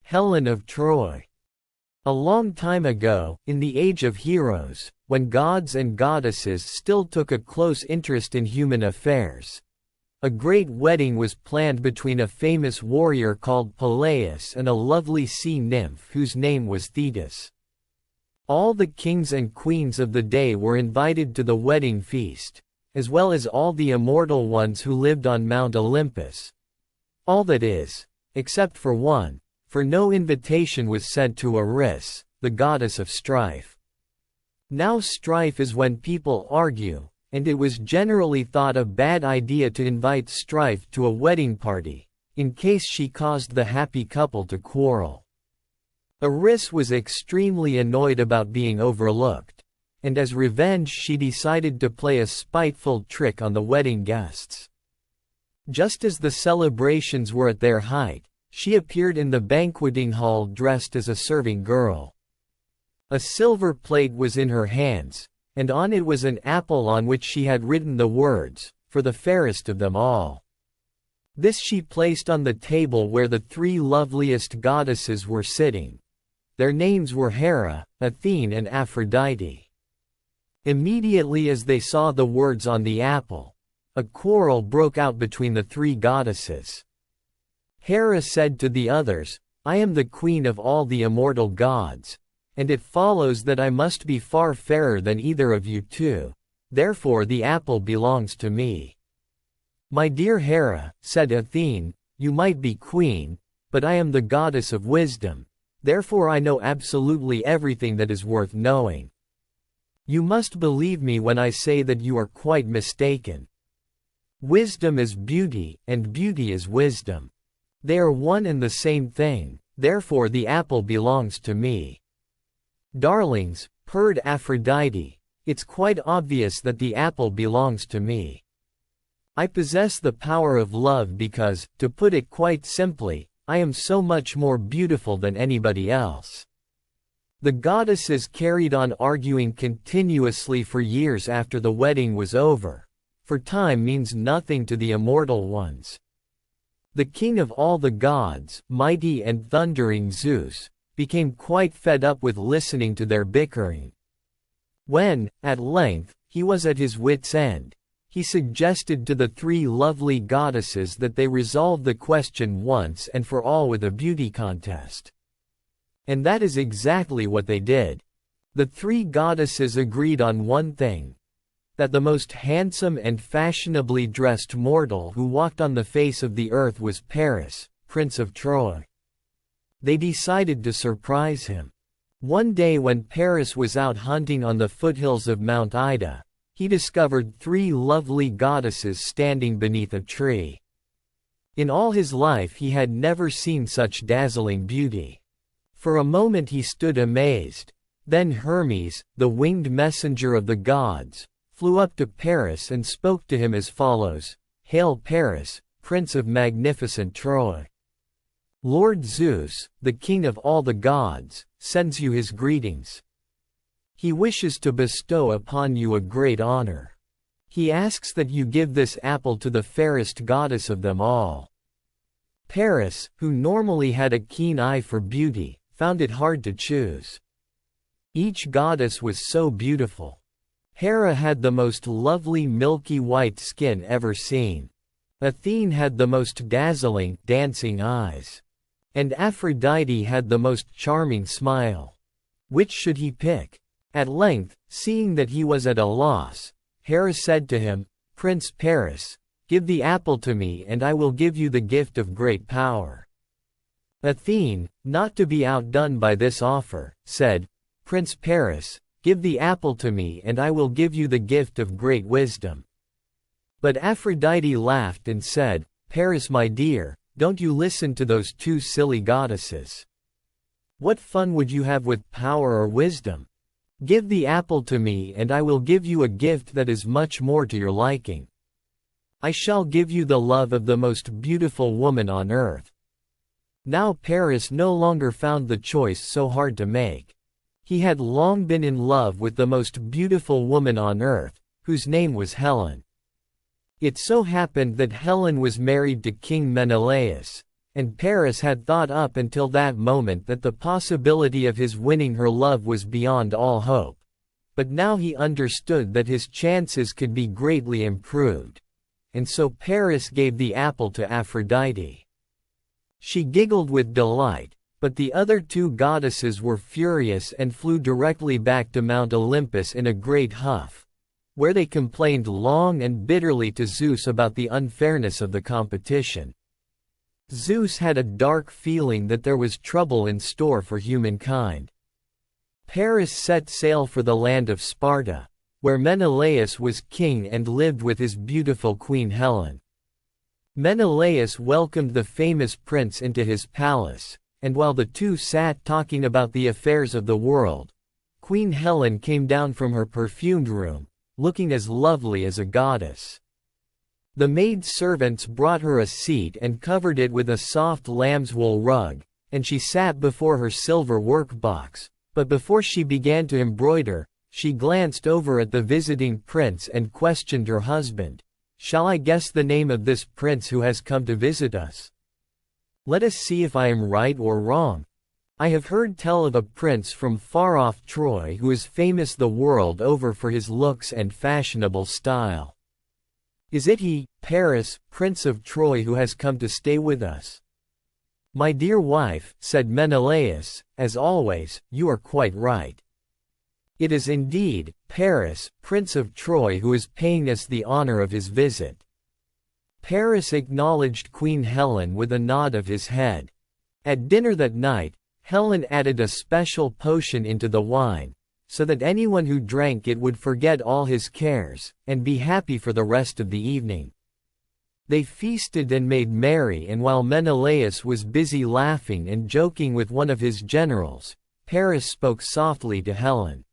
Helen of Troy. A long time ago, in the age of heroes, when gods and goddesses still took a close interest in human affairs, a great wedding was planned between a famous warrior called Peleus and a lovely sea nymph whose name was Thetis. All the kings and queens of the day were invited to the wedding feast, as well as all the immortal ones who lived on Mount Olympus. All that is, except for one, for no invitation was sent to Eris, the goddess of strife. Now strife is when people argue, and it was generally thought a bad idea to invite strife to a wedding party, in case she caused the happy couple to quarrel. Eris was extremely annoyed about being overlooked, and as revenge she decided to play a spiteful trick on the wedding guests. Just as the celebrations were at their height, she appeared in the banqueting hall dressed as a serving girl. A silver plate was in her hands, and on it was an apple on which she had written the words, "For the fairest of them all." This she placed on the table where the three loveliest goddesses were sitting. Their names were Hera, Athene and Aphrodite. Immediately as they saw the words on the apple, a quarrel broke out between the three goddesses. Hera said to the others, "I am the queen of all the immortal gods, and it follows that I must be far fairer than either of you two, therefore the apple belongs to me." "My dear Hera," said Athene, "you might be queen, but I am the goddess of wisdom, therefore I know absolutely everything that is worth knowing. You must believe me when I say that you are quite mistaken. Wisdom is beauty, and beauty is wisdom. They are one and the same thing, therefore the apple belongs to me." "Darlings," purred Aphrodite, "it's quite obvious that the apple belongs to me. I possess the power of love because, to put it quite simply, I am so much more beautiful than anybody else." The goddesses carried on arguing continuously for years after the wedding was over, for time means nothing to the immortal ones. The king of all the gods, mighty and thundering Zeus, became quite fed up with listening to their bickering. When, at length, he was at his wits' end, he suggested to the three lovely goddesses that they resolve the question once and for all with a beauty contest. And that is exactly what they did. The three goddesses agreed on one thing: that the most handsome and fashionably dressed mortal who walked on the face of the earth was Paris, Prince of Troy. They decided to surprise him. One day when Paris was out hunting on the foothills of Mount Ida, he discovered three lovely goddesses standing beneath a tree. In all his life he had never seen such dazzling beauty. For a moment he stood amazed. Then Hermes, the winged messenger of the gods, flew up to Paris and spoke to him as follows: "Hail Paris, Prince of magnificent Troy. Lord Zeus, the king of all the gods, sends you his greetings. He wishes to bestow upon you a great honor. He asks that you give this apple to the fairest goddess of them all." Paris, who normally had a keen eye for beauty, found it hard to choose. Each goddess was so beautiful. Hera had the most lovely milky white skin ever seen. Athene had the most dazzling, dancing eyes. And Aphrodite had the most charming smile. Which should he pick? At length, seeing that he was at a loss, Hera said to him, "Prince Paris, give the apple to me and I will give you the gift of great power." Athene, not to be outdone by this offer, said, "Prince Paris, give the apple to me and I will give you the gift of great wisdom." But Aphrodite laughed and said, "Paris my dear, don't you listen to those two silly goddesses. What fun would you have with power or wisdom? Give the apple to me and I will give you a gift that is much more to your liking. I shall give you the love of the most beautiful woman on earth." Now Paris no longer found the choice so hard to make. He had long been in love with the most beautiful woman on earth, whose name was Helen. It so happened that Helen was married to King Menelaus, and Paris had thought up until that moment that the possibility of his winning her love was beyond all hope. But now he understood that his chances could be greatly improved. And so Paris gave the apple to Aphrodite. She giggled with delight, but the other two goddesses were furious and flew directly back to Mount Olympus in a great huff, where they complained long and bitterly to Zeus about the unfairness of the competition. Zeus had a dark feeling that there was trouble in store for humankind. Paris set sail for the land of Sparta, where Menelaus was king and lived with his beautiful queen Helen. Menelaus welcomed the famous prince into his palace, and while the two sat talking about the affairs of the world, Queen Helen came down from her perfumed room, looking as lovely as a goddess. The maid-servants brought her a seat and covered it with a soft lambswool rug, and she sat before her silver workbox, but before she began to embroider, she glanced over at the visiting prince and questioned her husband. "Shall I guess the name of this prince who has come to visit us? Let us see if I am right or wrong. I have heard tell of a prince from far-off Troy who is famous the world over for his looks and fashionable style. Is it he, Paris, Prince of Troy, who has come to stay with us?" "My dear wife," said Menelaus, "as always, you are quite right. It is indeed Paris, Prince of Troy, who is paying us the honor of his visit." Paris acknowledged Queen Helen with a nod of his head. At dinner that night, Helen added a special potion into the wine, so that anyone who drank it would forget all his cares, and be happy for the rest of the evening. They feasted and made merry, and while Menelaus was busy laughing and joking with one of his generals, Paris spoke softly to Helen.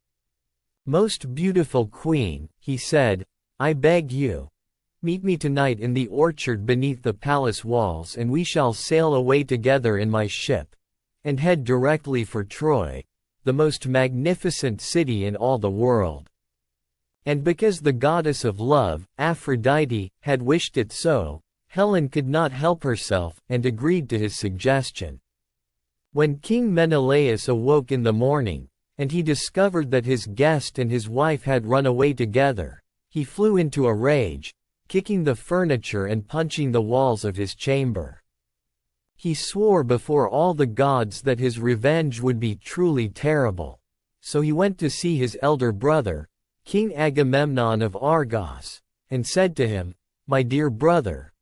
"Most beautiful queen," he said, "I beg you, meet me tonight in the orchard beneath the palace walls, and we shall sail away together in my ship, and head directly for Troy, the most magnificent city in all the world." And because the goddess of love, Aphrodite, had wished it so, Helen could not help herself, and agreed to his suggestion. When King Menelaus awoke in the morning, and he discovered that his guest and his wife had run away together, he flew into a rage, kicking the furniture and punching the walls of his chamber. He swore before all the gods that his revenge would be truly terrible. So he went to see his elder brother, King Agamemnon of Argos, and said to him, "My dear brother,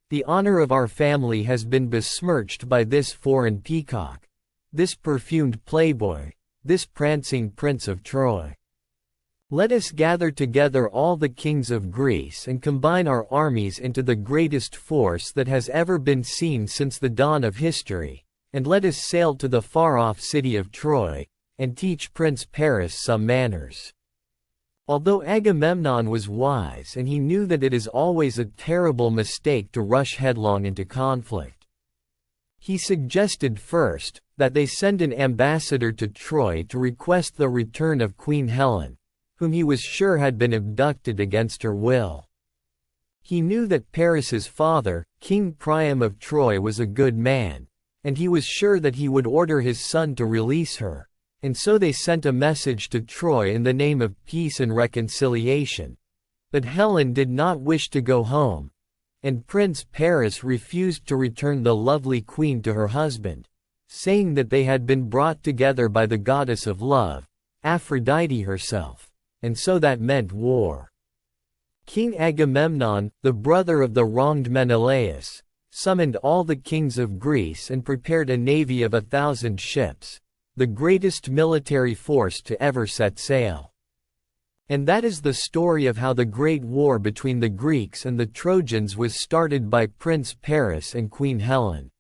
the honor of our family has been besmirched by this foreign peacock, this perfumed playboy, this prancing prince of Troy. Let us gather together all the kings of Greece and combine our armies into the greatest force that has ever been seen since the dawn of history, and let us sail to the far-off city of Troy, and teach Prince Paris some manners." Although Agamemnon was wise and he knew that it is always a terrible mistake to rush headlong into conflict, he suggested first that they send an ambassador to Troy to request the return of Queen Helen, whom he was sure had been abducted against her will. He knew that Paris's father, King Priam of Troy, was a good man, and he was sure that he would order his son to release her, and so they sent a message to Troy in the name of peace and reconciliation. But Helen did not wish to go home, and Prince Paris refused to return the lovely queen to her husband, saying that they had been brought together by the goddess of love, Aphrodite herself, and so that meant war. King Agamemnon, the brother of the wronged Menelaus, summoned all the kings of Greece and prepared a navy of 1,000 ships, the greatest military force to ever set sail. And that is the story of how the great war between the Greeks and the Trojans was started by Prince Paris and Queen Helen.